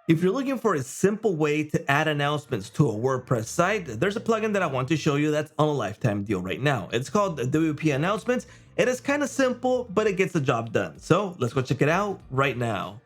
If you're looking for a simple way to add announcements to a WordPress site, there's a plugin that I want to show you that's on a lifetime deal right now. It's called WP Announcements. It is kind of simple, but it gets the job done. So let's go check it out right now.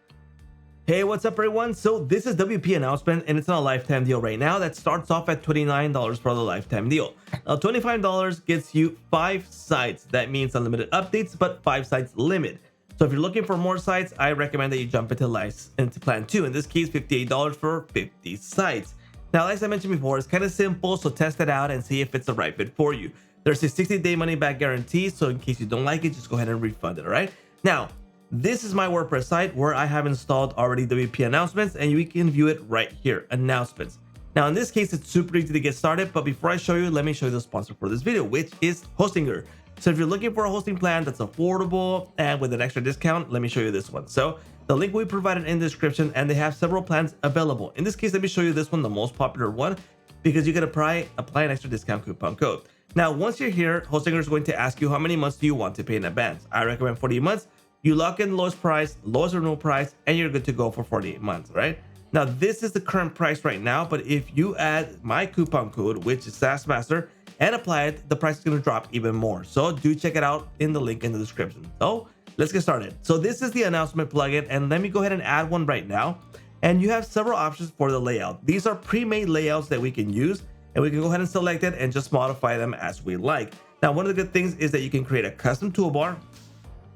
Hey, what's up everyone? So this is WP Announcement and it's on a lifetime deal right now that starts off at $29 for the lifetime deal. Now $25 gets you 5 sites. That means unlimited updates, but 5 sites limit. So if you're looking for more sites, I recommend that you jump into plan 2. In this case, $58 for 50 sites. Now, as I mentioned before, it's kind of simple, so test it out and see if it's the right fit for you. There's a 60-day money-back guarantee, so in case you don't like it, just go ahead and refund it, all right? Now, this is my WordPress site where I have installed already WP Announcements, and you can view it right here, Announcements. Now, in this case, it's super easy to get started, but before I show you, let me show you the sponsor for this video, which is Hostinger. So if you're looking for a hosting plan that's affordable and with an extra discount, let me show you this one. So the link we provided in the description, and they have several plans available. In this case, let me show you this one, the most popular one, because you can apply an extra discount coupon code. Now, once you're here, Hostinger is going to ask you how many months do you want to pay in advance. I recommend 40 months. You lock in the lowest price, lowest renewal price, and you're good to go for 48 months, right? Now, this is the current price right now, but if you add my coupon code, which is Saas Master, and apply it, the price is going to drop even more. So do check it out in the link in the description. So let's get started. So this is the announcement plugin, and let me go ahead and add one right now. And you have several options for the layout. These are pre-made layouts that we can use, and we can go ahead and select it and just modify them as we like. Now, one of the good things is that you can create a custom toolbar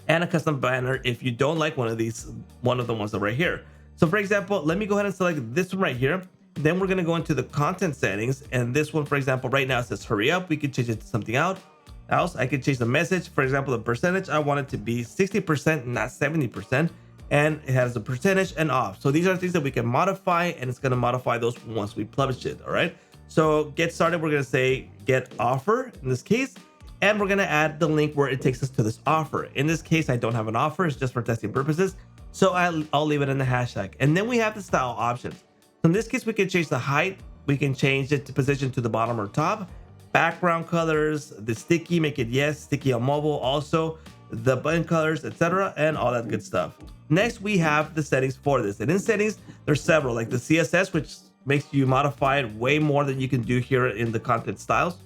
and a custom banner if you don't like one of the ones that are right here. So for example, let me go ahead and select this one right here. Then we're going to go into the content settings, and this one, for example, right now it says hurry up. We could change it to something else. I could change the message. For example, the percentage, I want it to be 60%, not 70%, and it has a percentage and off. So these are things that we can modify, and it's going to modify those once we publish it. All right, so get started. We're going to say get offer in this case, and we're going to add the link where it takes us to this offer. In this case, I don't have an offer. It's just for testing purposes, so I'll leave it in the hashtag. And then we have the style options. So in this case, we can change the height. We can change it to position to the bottom or top. Background colors, the sticky, make it yes, sticky on mobile, also the button colors, etc., and all that good stuff. Next, we have the settings for this. And in settings, there's several, like the CSS, which makes you modify it way more than you can do here in the content styles.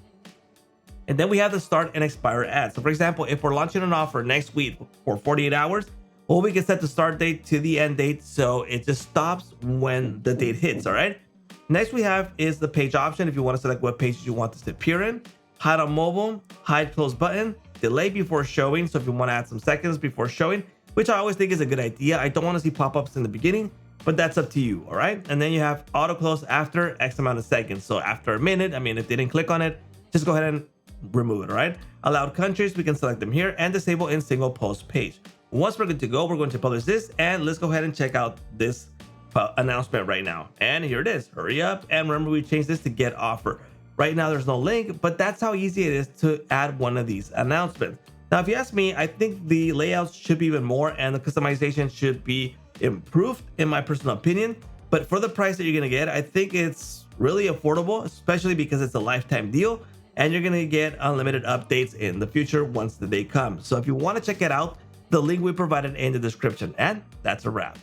And then we have the start and expire ads. So for example, if we're launching an offer next week for 48 hours, well, we can set the start date to the end date, so it just stops when the date hits, all right? Next we have is the page option. If you want to select what pages you want this to appear in. Hide on mobile, hide close button, delay before showing. So if you want to add some seconds before showing, which I always think is a good idea. I don't want to see pop-ups in the beginning, but that's up to you, all right? And then you have auto close after X amount of seconds. So after a minute, I mean, if they didn't click on it, just go ahead and remove it, all right? Allowed countries, we can select them here, and disable in single post page. Once we're good to go, we're going to publish this, and let's go ahead and check out this announcement right now. And here it is, hurry up. And remember, we changed this to get offer. Right now, there's no link, but that's how easy it is to add one of these announcements. Now, if you ask me, I think the layouts should be even more, and the customization should be improved, in my personal opinion. But for the price that you're going to get, I think it's really affordable, especially because it's a lifetime deal, and you're going to get unlimited updates in the future once the day comes. So if you want to check it out, the link we provided in the description. And that's a wrap.